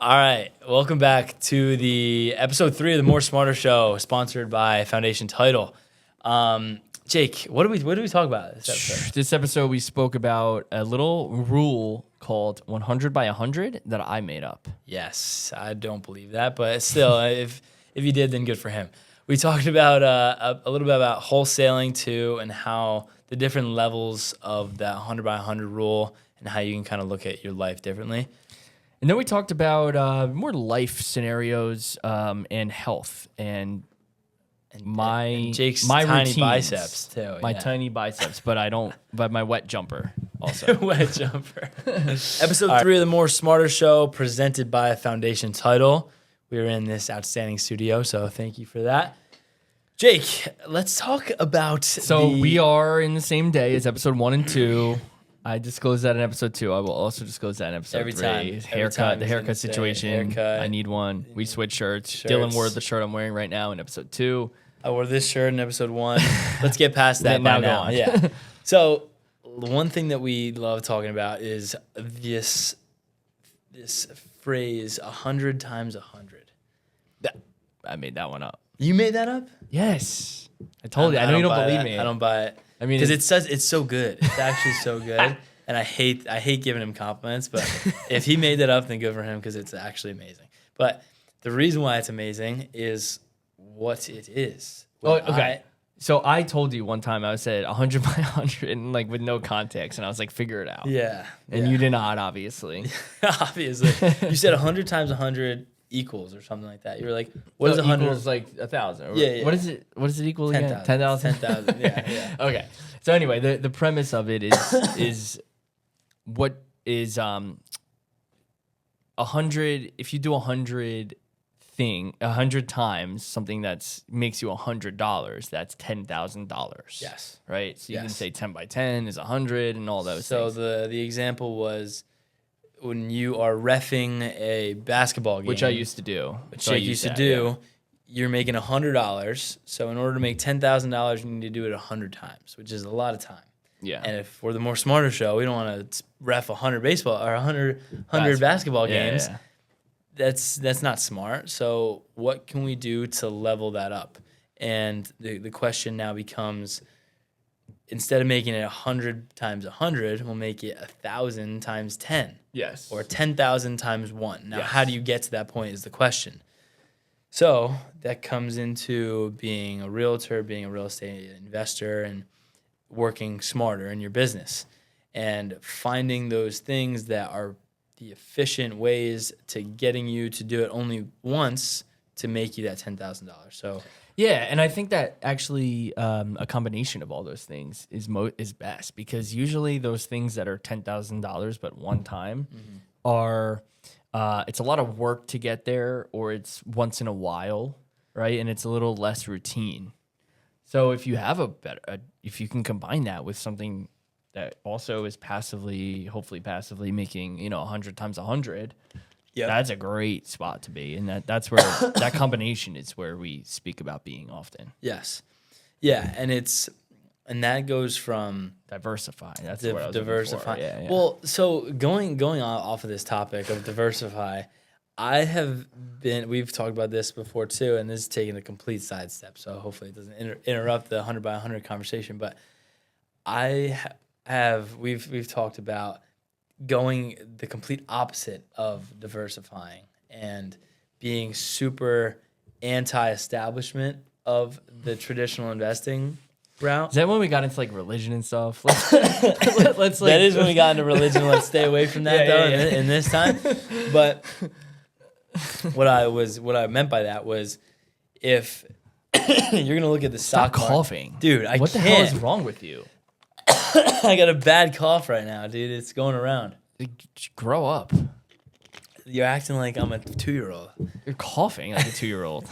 All right, welcome back to the episode 3 of the More Smarter Show, sponsored by Foundation Title. Jake, what do we talk about this episode? This episode we spoke about a little rule called 100 by 100 that I made up. Yes, I don't believe that, but still, if you did, then good for him. We talked about a little bit about wholesaling too, and how the different levels of that 100 by 100 rule, and how you can kind of look at your life differently. And then we talked about more life scenarios and health and Jake's my tiny routines. biceps too. My tiny biceps, but my wet jumper also. Wet jumper. Episode 3 of the More Smarter Show, presented by Foundation Title. We're in this outstanding studio, so thank you for that. Jake, let's talk about. So we are in the same day as episode 1 and 2. I disclosed that in episode 2. I will also disclose that in episode 3. Every time The haircut situation. haircut. I need one. We switched shirts. Dylan wore the shirt I'm wearing right now in episode 2. I wore this shirt in episode 1. Let's get past that Now by go now. on. Yeah. So one thing that we love talking about is this phrase, 100 times 100. I made that one up. You made that up? Yes. I told you. I know you don't believe me. I don't buy it. I mean, because it's so good. It's actually so good, and I hate giving him compliments. But if he made that up, then good for him, because it's actually amazing. But the reason why it's amazing is what it is. Oh, okay. So I told you one time I said 100 by 100 and like with no context, and I was like, figure it out. Yeah. And you did not, obviously. Obviously, you said 100 times 100 equals or something like that. You were like, what is 100? Equals like 1,000. Yeah. What is it? What does it equal again? 10,000. 10,000. 10,000. Yeah. Okay. So anyway, the premise of it is what is 100. If you do 100 times something that's makes you $100, that's $10,000. Yes. Right. So you can Yes. say 10 by 10 is 100 and all those So things. the example was when you are reffing a basketball game, Which I used to do. which Jake used to do. You're making $100. So in order to make $10,000, you need to do it 100 times, which is a lot of time. Yeah. And if we're the More Smarter Show, we don't want to ref 100 baseball or 100 basketball games. Yeah. That's not smart. So what can we do to level that up? And the question now becomes, instead of making it 100 times 100, we'll make it 1,000 times 10. Yes. Or 10,000 times 1. Now, Yes. how do you get to that point is the question. So that comes into being a realtor, being a real estate investor, and working smarter in your business. And finding those things that are the efficient ways to getting you to do it only once to make you that $10,000. So Yeah, and I think that actually a combination of all those things is best, because usually those things that are $10,000 but one time are it's a lot of work to get there, or it's once in a while, right? And it's a little less routine. So if you have if you can combine that with something that also is hopefully passively making 100 times 100. Yep. That's a great spot to be, and that's where that combination is where we speak about being often. Yes. Yeah, and that goes from Diversify. That's what I was diversify. looking for. Yeah. Well, so going off of this topic of diversify, we've talked about this before too, and this is taking a complete sidestep, so hopefully it doesn't interrupt the 100 by 100 conversation, but we've talked about going the complete opposite of diversifying and being super anti-establishment of the traditional investing route. Is that when we got into like religion and stuff? Let's That is when we got into religion. Let's stay away from that in this time. But what I meant by that was, if you're gonna look at the stock Stop coughing, market, dude, what the hell is wrong with you? I got a bad cough right now, dude. It's going around. Grow up. You're acting like I'm a 2-year-old. You're coughing like a 2-year-old.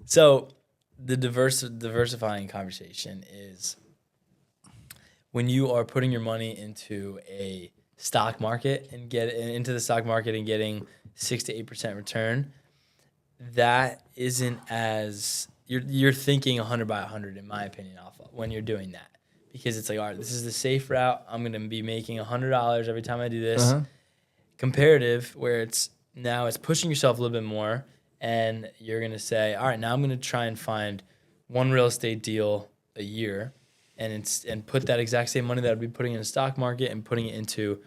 So the diversifying conversation is when you are putting your money into a stock market and getting 6 to 8% return. That isn't as you're thinking 100 by 100 in my opinion off of when you're doing that, because it's like, all right, this is the safe route. I'm going to be making $100 every time I do this. Comparative, where it's now it's pushing yourself a little bit more, and you're going to say, all right, now I'm going to try and find one real estate deal a year and put that exact same money that I'd be putting in a stock market and putting it into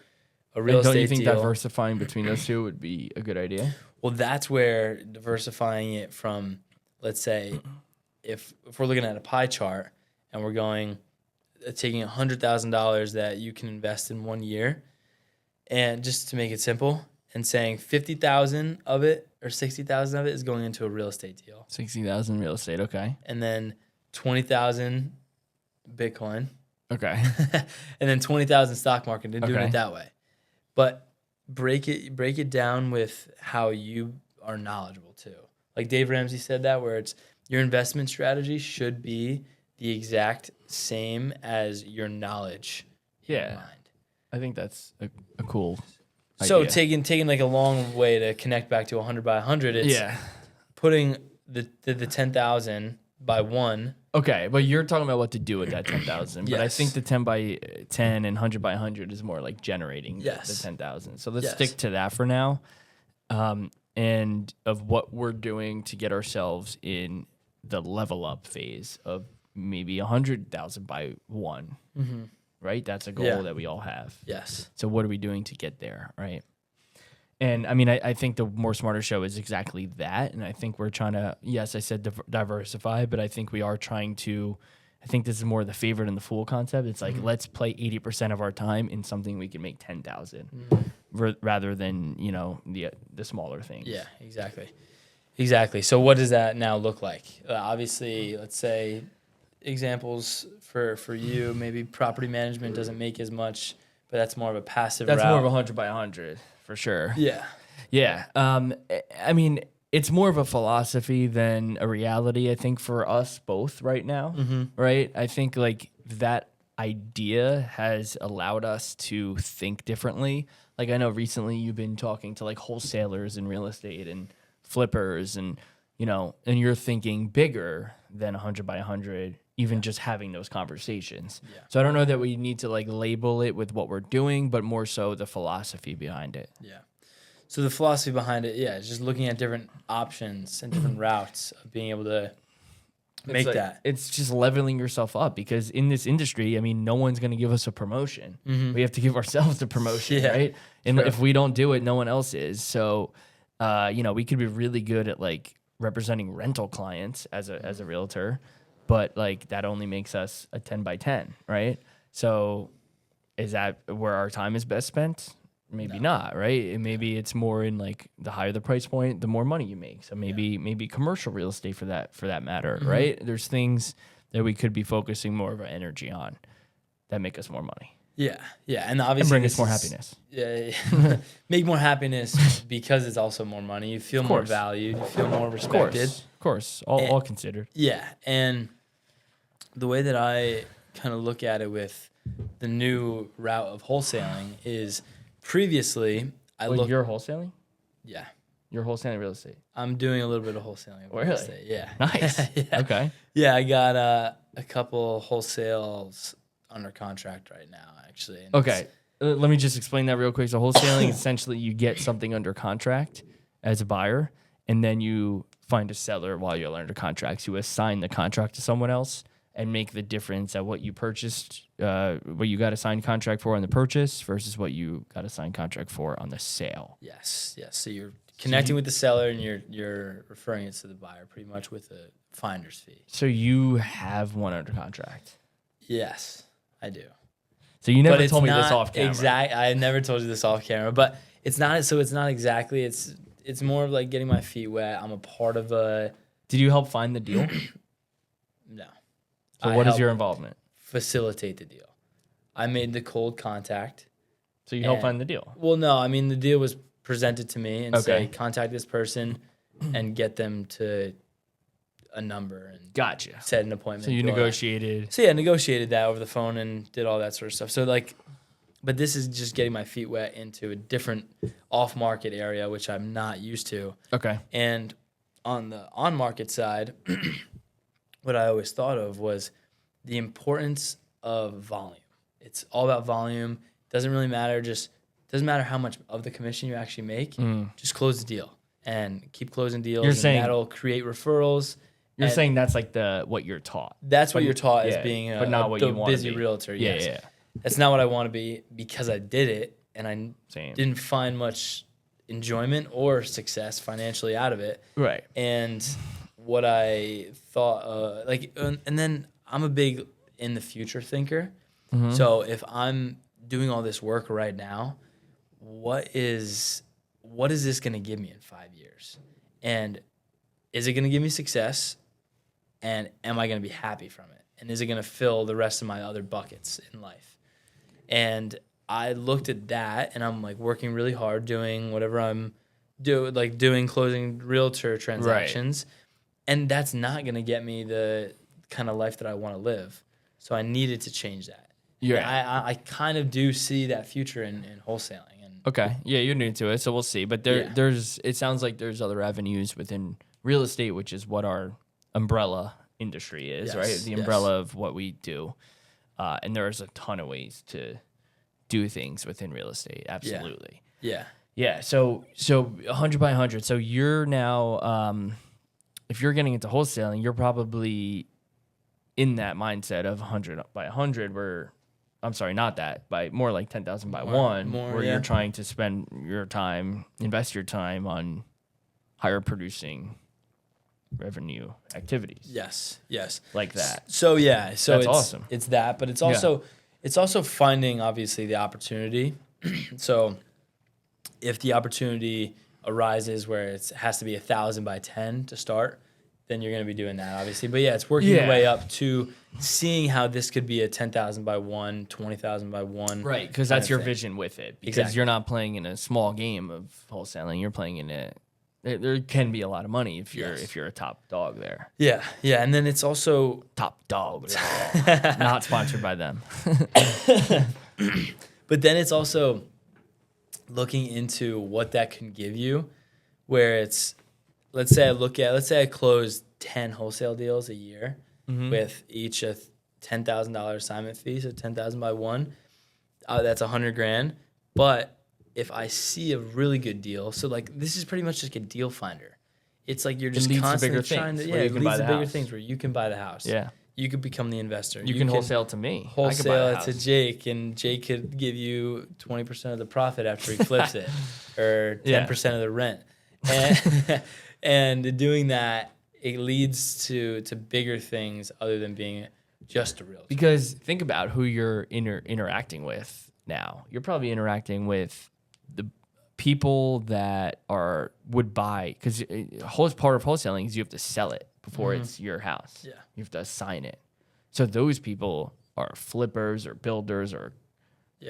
a real And don't estate you think deal. diversifying between those two would be a good idea? Well, that's where diversifying it from, let's say, if we're looking at a pie chart and we're taking $100,000 that you can invest in 1 year, and just to make it simple, and saying 50,000 of it or 60,000 of it is going into a real estate deal, 60,000 real estate. Okay. and then 20,000 Bitcoin, Okay. and then 20,000 stock market, and doing Okay. it that way. But break it down with how you are knowledgeable too. Like Dave Ramsey said that, where it's your investment strategy should be the exact same as your knowledge in Yeah. mind. I think that's a cool So idea. taking like a long way to connect back to 100 by 100, it's putting the 10,000 by 1. Okay, but you're talking about what to do with that 10,000. But I Yes. think the 10 by 10 and 100 by 100 is more like generating Yes. the 10,000. So let's Yes. stick to that for now. And of what we're doing to get ourselves in the level up phase of maybe 100,000 by 1. Right? That's a goal Yeah. that we all have. Yes. So what are we doing to get there, right? And I mean, I think the More Smarter Show is exactly that. And I think we're trying to, yes, I said diversify, but I think we are trying to, I think this is more the favorite and the fool concept. It's like, let's play 80% of our time in something we can make 10,000 rather than, the smaller things. Yeah, exactly. So what does that now look like? Obviously, let's say examples for you, maybe property management doesn't make as much, but that's more of a passive That's route. more of 100 by 100 for sure. Yeah. Yeah. I mean, it's more of a philosophy than a reality, I think, for us both right now. Right? I think like that idea has allowed us to think differently. Like I know recently you've been talking to like wholesalers in real estate and flippers and and you're thinking bigger than 100 by 100, even just having those conversations. Yeah. So I don't know that we need to like label it with what we're doing, but more so the philosophy behind it. Yeah. So the philosophy behind it, is just looking at different options and different routes of being able to make that. It's just leveling yourself up because in this industry, I mean, no one's going to give us a promotion. We have to give ourselves the promotion, Yeah, right? And true. if we don't do it, no one else is. So, we could be really good at like representing rental clients as a realtor, but like that only makes us a 10 by 10, right? So is that where our time is best spent? Maybe not, right? And maybe it's more in like the higher the price point, the more money you make. So maybe commercial real estate for that matter, right? There's things that we could be focusing more of our energy on that make us more money. Yeah, and obviously And bring us more happiness. Yeah, make more happiness because it's also more money. You feel more course. valued. You feel more respected. Of course, all considered. Yeah, and the way that I kind of look at it with the new route of wholesaling is previously You're wholesaling? Yeah, You're wholesaling real estate. I'm doing a little bit of wholesaling of real Really? estate. Yeah, Nice. yeah. Okay. Yeah, I got a couple wholesales under contract right now, actually. And Okay. Let me just explain that real quick. So wholesaling, essentially you get something under contract as a buyer, and then you find a seller while you're under contract. You assign the contract to someone else and make the difference at what you purchased, what you got a signed contract for on the purchase versus what you got a signed contract for on the sale. Yes. So you're connecting with the seller and you're referring it to the buyer pretty much with a finder's fee. So you have one under contract. Yes, I do. So you never But told me it's this not off camera. I never told you this off camera, but it's not. So it's not exactly. It's more of like getting my feet wet. I'm a part of a. Did you help find the deal? No. So I what is helped your involvement? facilitate the deal? I made the cold contact. So you help And- find the deal. Well, no, I mean the deal was presented to me and say Okay. contact this person and get them to a number and Gotcha. set an appointment. So you do all that. negotiated. So yeah, negotiated that over the phone and did all that sort of stuff. So like, but this is just getting my feet wet into a different off-market area, which I'm not used to. Okay. And on the on-market side, what I always thought of was the importance of volume. It's all about volume. Doesn't really matter. Just doesn't matter how much of the commission you actually make, just close the deal and keep closing deals. You're and saying- that'll create referrals. You're And saying that's like what you're taught. that's what you're taught as yeah, being but not what you wanna busy be. realtor. Yeah, Yes. yeah. That's not what I want to be because I did it and I Same. didn't find much enjoyment or success financially out of it. Right. And what I thought, and then I'm a big in the future thinker. Mm-hmm. So if I'm doing all this work right now, what is this going to give me in 5 years? And is it going to give me success? And am I going to be happy from it? And is it going to fill the rest of my other buckets in life? And I looked at that, and I'm like working really hard, doing whatever I'm doing closing realtor transactions, and that's not going to get me the kind of life that I want to live. So I needed to change that. Yeah. I kind of do see that future in wholesaling. And Okay. Yeah, you're new to it, so we'll see. But there's it sounds like there's other avenues within real estate, which is what our umbrella industry is, Yes, right? The yes. umbrella of what we do. And there's a ton of ways to do things within real estate. Absolutely. yeah, Yeah. So 100 by 100. So you're now, if you're getting into wholesaling, you're probably in that mindset of 100 by 100 where, I'm sorry, not that, by more like 10,000 by one, where you're trying to spend your time, invest your time on higher producing revenue activities. yes, Like that. So That's awesome. It's that, but it's also finding obviously the opportunity. So if the opportunity arises where it has to be 1,000 by 10 to start, then you're going to be doing that obviously. But yeah, it's working your way up to seeing how this could be a 10,000 by 1, 20,000 by 1. Right, because that's your vision with it. Because Exactly. you're not playing in a small game of wholesaling. You're playing in it. There can be a lot of money if you're a top dog there. Yeah, and then it's also Top dog. Not sponsored by them. but then it's also looking into what that can give you, where it's, let's say I close 10 wholesale deals a year with each a $10,000 assignment fee, so 10,000 by 1, that's $100,000. But if I see a really good deal, so like this is pretty much just a deal finder. It's like you're just leads to constantly bigger trying to, things where you it can buy leads to the bigger house. things where you can buy the house. Yeah. You could become the investor. You can wholesale to me. I could buy Wholesale the it to house. Jake, and Jake could give you 20% of the profit after he flips it, or 10% of the rent. And, and doing that, it leads to bigger things other than being just a realtor. Because think about who you're interacting with now. You're probably interacting with the people that would buy, because whole part of wholesaling is you have to sell it before it's your house. Yeah. You have to assign it. So those people are flippers or builders or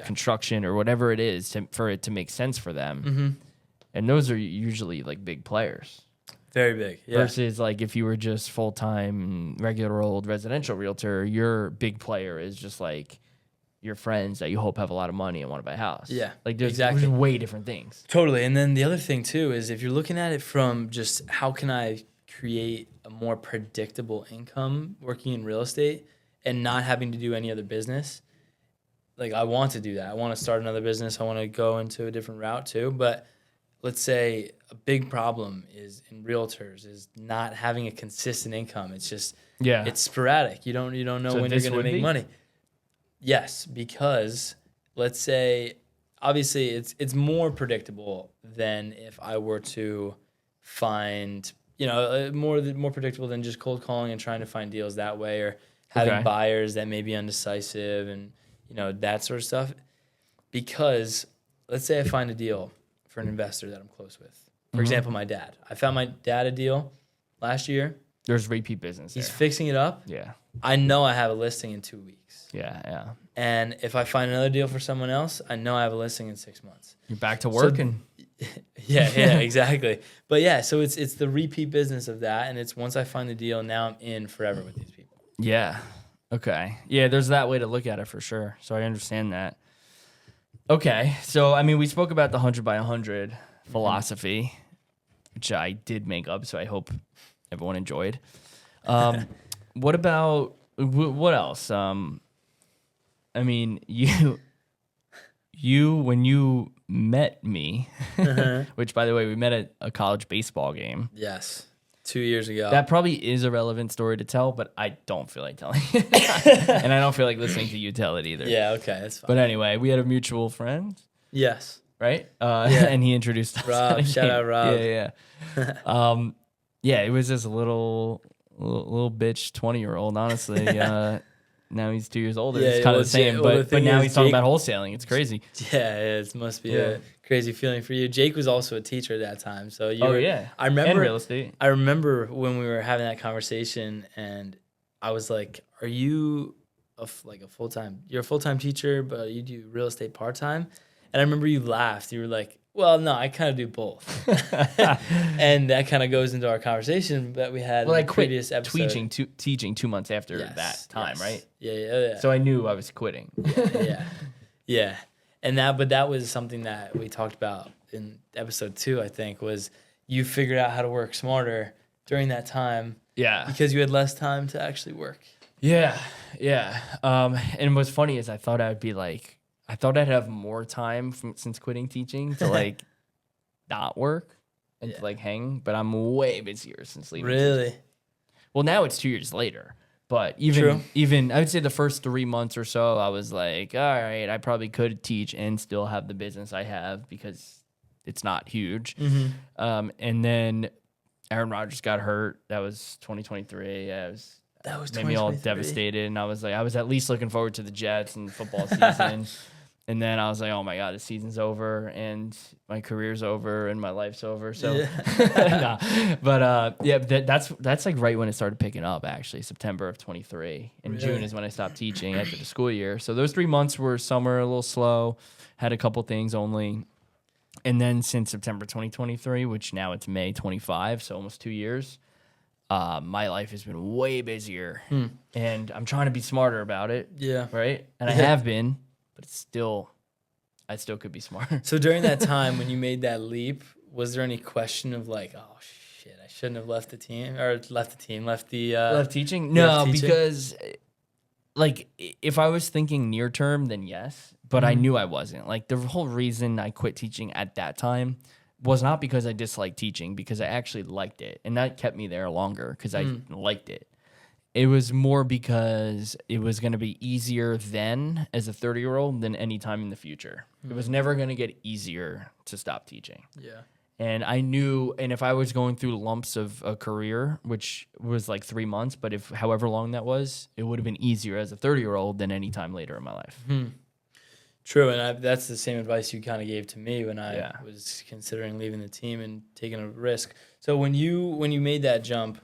construction or whatever it is for it to make sense for them. And those are usually like big players. Very big. Yeah. Versus like if you were just full-time regular old residential realtor, your big player is just like your friends that you hope have a lot of money and want to buy a house. Yeah, Like there's exactly. way different things. Totally. And then the other thing too is if you're looking at it from just how can I create a more predictable income working in real estate and not having to do any other business. Like I want to do that. I want to start another business. I want to go into a different route too. But let's say a big problem is in realtors is not having a consistent income. It's just it's sporadic. You don't know So when you're this going to would make be? money. Yes, because let's say obviously it's more predictable than if I were to find, more predictable than just cold calling and trying to find deals that way, or having buyers that may be undecisive and that sort of stuff. Because let's say I find a deal for an investor that I'm close with. For example, my dad. I found my dad a deal last year. There's repeat business He's there. fixing it up. Yeah. I know I have a listing in 2 weeks. Yeah. And if I find another deal for someone else, I know I have a listing in 6 months. You're back to work and Yeah, exactly. But yeah, so it's the repeat business of that, and it's once I find the deal, now I'm in forever with these people. yeah. Okay. Yeah, there's that way to look at it for sure. So I understand that. Okay. So, I mean, we spoke about the 100 by 100 philosophy, which I did make up, so I hope everyone enjoyed. What about, what else? I mean, you when you met me, Uh-huh. which, by the way, we met at a college baseball game. Yes. 2 years ago. That probably is a relevant story to tell, but I don't feel like telling it. And I don't feel like listening to you tell it either. Yeah, okay, that's fine. But anyway, we had a mutual friend, Yes. right? Yeah. And he introduced us. Rob, at a shout game. out Rob. Yeah. Yeah, it was this little bitch 20-year-old, honestly. Now he's 2 years older. Yeah, It's kind well, of the same, well, the but thing now is, he's talking Jake- about wholesaling. It's crazy. Yeah, it must be Yeah. a crazy feeling for you. Jake was also a teacher at that time, so you. Oh, were, yeah. I remember And real estate. I remember when we were having that conversation, and I was like, "Are you a full time? You're a full time teacher, but you do real estate part time?" And I remember you laughed. You were like, "Well, no, I kind of do both," and that kind of goes into our conversation that we had Well, in I the quit previous episode. teaching 2 months after Yes, that time, yes. right? Yeah. So I knew I was quitting. Yeah. And that was something that we talked about in episode 2, I think, was you figured out how to work smarter during that time Yeah. because you had less time to actually work. Yeah. And what's funny is I thought I'd have more time since quitting teaching to like not work and to like hang, but I'm way busier since leaving. Really? Well, now it's 2 years later, but True. even I would say the first 3 months or so, I was like, all right, I probably could teach and still have the business I have because it's not huge. Mm-hmm. And then Aaron Rodgers got hurt. That was 2023. That was made me all 2023. devastated, and I was at least looking forward to the Jets and football season. And then I was like, oh my God, the season's over and my career's over and my life's over. So, Yeah. that's like right when it started picking up, actually, September of 23. In Really? June is when I stopped teaching after the school year. So those 3 months were summer, a little slow, had a couple things only. And then since September 2023, which now it's May 25, so almost 2 years, my life has been way busier. And I'm trying to be smarter about it. Yeah. Right? And I have been. But I still could be smarter. So during that time when you made that leap, was there any question of like, oh shit, I shouldn't have left the team left the Left teaching? No, teaching? because like if I was thinking near term, then yes. But I knew I wasn't. Like the whole reason I quit teaching at that time was not because I disliked teaching, because I actually liked it. And that kept me there longer because I liked it. It was more because it was going to be easier then as a 30-year-old than any time in the future. It was never going to get easier to stop teaching. Yeah. And I knew, and if I was going through lumps of a career, which was like 3 months, but if however long that was, it would have been easier as a 30-year-old than any time later in my life. True, and that's the same advice you kind of gave to me when I Yeah. was considering leaving the team and taking a risk. So when you made that jump,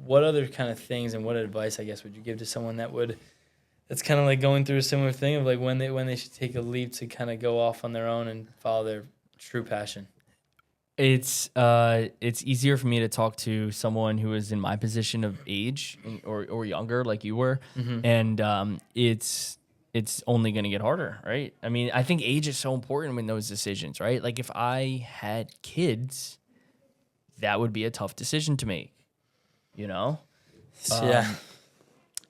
what other kind of things and what advice, I guess, would you give to someone that's kind of like going through a similar thing of like when they should take a leap to kind of go off on their own and follow their true passion? It's easier for me to talk to someone who is in my position of age or younger, like you were, and it's only going to get harder, right? I mean, I think age is so important in those decisions, right? Like if I had kids, that would be a tough decision to make, you know? Yeah.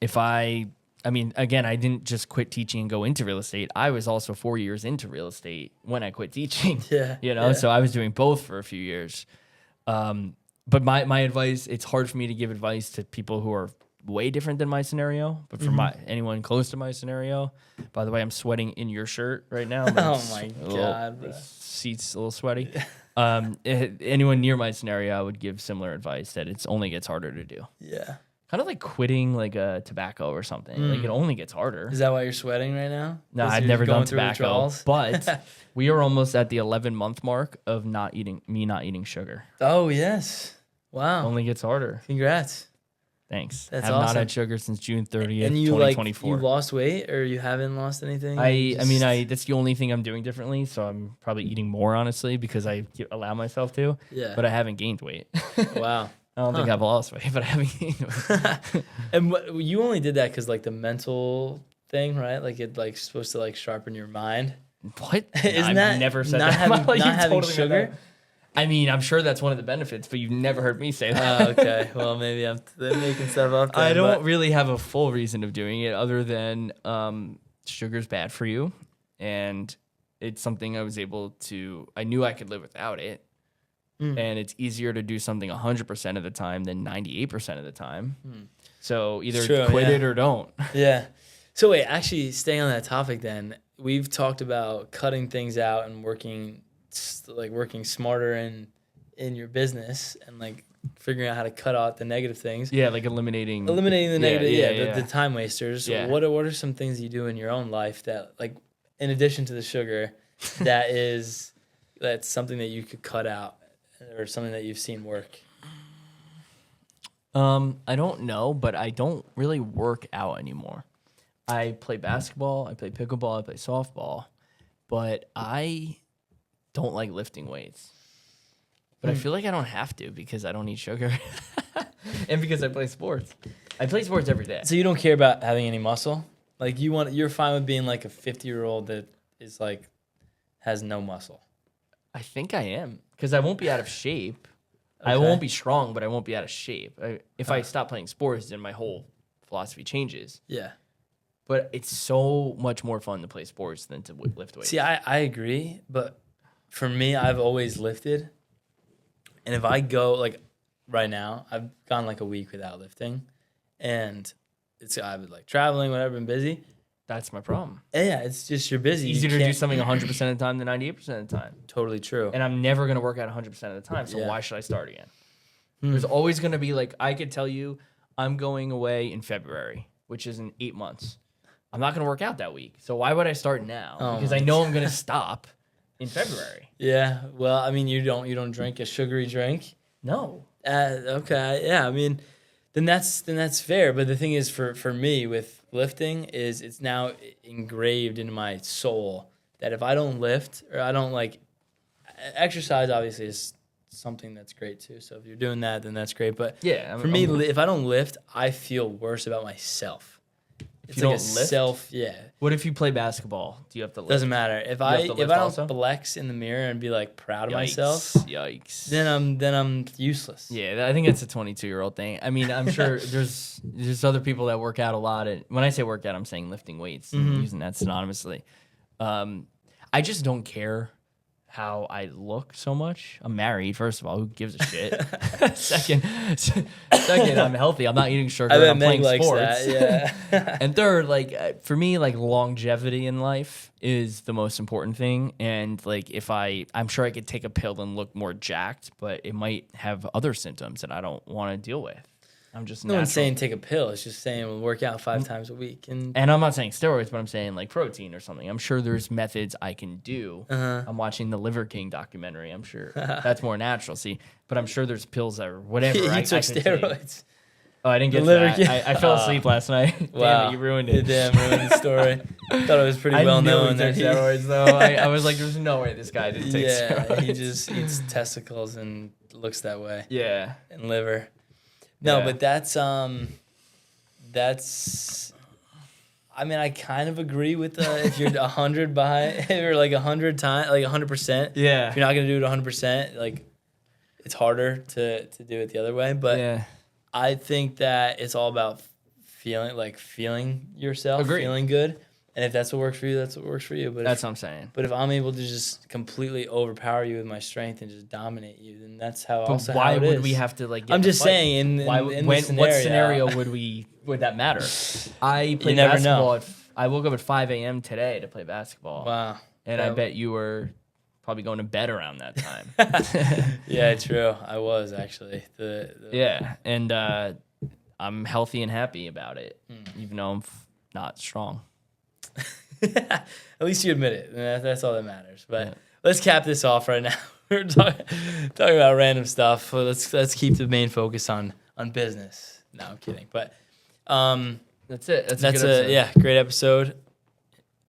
If I mean, again, I didn't just quit teaching and go into real estate. I was also 4 years into real estate when I quit teaching. Yeah, You know, yeah. so I was doing both for a few years. But my advice, it's hard for me to give advice to people who are way different than my scenario. But for anyone close to my scenario, by the way, I'm sweating in your shirt right now. but Oh it's my a little- God, the bro. seat's a little sweaty. Anyone near my scenario, I would give similar advice that it only gets harder to do. Yeah. Kind of like quitting like a tobacco or something. Like it only gets harder. Is that why you're sweating right now? No, 'Cause I've you're never going done through tobacco, withdrawals? but we are almost at the 11-month mark of not eating sugar. Oh, yes. Wow. Only gets harder. Congrats. Thanks. That's Have not awesome. had sugar since June 30th, And you 2024. you lost weight or you haven't lost anything? I mean, that's the only thing I'm doing differently. So I'm probably eating more, honestly, because I allow myself to. Yeah. But I haven't gained weight. Wow. I don't think I've lost weight, but I haven't gained weight. And you only did that because like the mental thing, right? Like it like supposed to like sharpen your mind. What? Isn't I've that never said not that. having, Like, not you having totally sugar? meant that. I mean, I'm sure that's one of the benefits, but you've never heard me say that. Oh, okay. Well, maybe I'm making stuff up. Then, I don't but- really have a full reason of doing it other than sugar's bad for you. And it's something I knew I could live without it. And it's easier to do something 100% of the time than 98% of the time. So either quit it or don't. Yeah. So wait, actually staying on that topic then, we've talked about cutting things out and working smarter in your business and like figuring out how to cut out the negative things. Yeah, like eliminating the negative, the time wasters. Yeah. What are some things you do in your own life that, like, in addition to the sugar, that's something that you could cut out or something that you've seen work? I don't know, but I don't really work out anymore. I play basketball, I play pickleball, I play softball, but I don't like lifting weights. But I feel like I don't have to because I don't eat sugar. And because I play sports. I play sports every day. So you don't care about having any muscle? Like you're fine with being like a 50-year-old that is like has no muscle? I think I am because I won't be out of shape. Okay. I won't be strong, but I won't be out of shape. If I stop playing sports, then my whole philosophy changes. Yeah. But it's so much more fun to play sports than to lift weights. See, I agree, but for me, I've always lifted. And if I go, like, right now, I've gone like a week without lifting, and I was like traveling, whatever, been busy. That's my problem. And yeah, it's just you're busy. It's easier to do something 100% of the time than 98% of the time. Totally true. And I'm never going to work out 100% of the time, so why should I start again? There's always going to be, like, I could tell you I'm going away in February, which is in 8 months. I'm not going to work out that week. So why would I start now? Because I know I'm going to stop in February. Yeah. Well, I mean, you don't drink a sugary drink? No. Okay. Yeah. I mean, then that's fair. But the thing is, for me with lifting, is it's now engraved into my soul that if I don't lift or I don't like exercise, obviously is something that's great too. So if you're doing that, then that's great. But yeah, for me, if I don't lift, I feel worse about myself. It's like a self, What if you play basketball? Do you have to lift? Doesn't matter. If I don't flex in the mirror and be like proud of myself, yikes. Then I'm useless. Yeah, I think it's a 22-year-old thing. I mean, I'm sure there's other people that work out a lot. And when I say work out, I'm saying lifting weights and using that synonymously. I just don't care how I look so much. I'm married, first of all. Who gives a shit? Second, I'm healthy. I'm not eating sugar. I'm playing sports. That, yeah. And third, like for me, like longevity in life is the most important thing. And like I'm sure I could take a pill and look more jacked, but it might have other symptoms that I don't want to deal with. I'm just no one's saying take a pill. It's just saying we'll work out 5 times a week. And I'm not saying steroids, but I'm saying like protein or something. I'm sure there's methods I can do. I'm watching the Liver King documentary. I'm sure that's more natural. See, but I'm sure there's pills or whatever. You took steroids. Oh, I didn't get that. I fell asleep last night. Wow. Damn it, you ruined it. Damn, ruined the story. Thought it was pretty well known that he took steroids, though. I was like, there's no way this guy didn't take steroids. He just eats testicles and looks that way. Yeah. And liver. No, but that's I mean, I kind of agree with if you're 100 by or like 100 times, like 100%. Yeah. If you're not gonna do it 100%, like it's harder to do it the other way. But I think that it's all about feeling yourself, feeling good. And if that's what works for you, that's what works for you. But that's what I'm saying. But if I'm able to just completely overpower you with my strength and just dominate you, then that's how. But why would we have to like? I'm just saying. What scenario would that matter? I played basketball. I woke up at 5 a.m. today to play basketball. Wow. And I bet you were probably going to bed around that time. Yeah, true. I was actually. Yeah, and I'm healthy and happy about it, even though I'm not strong. At least you admit it. That's all that matters. But let's cap this off right now. We're talking about random stuff. Let's keep the main focus on business. No, I'm kidding. But that's it. That's a great episode.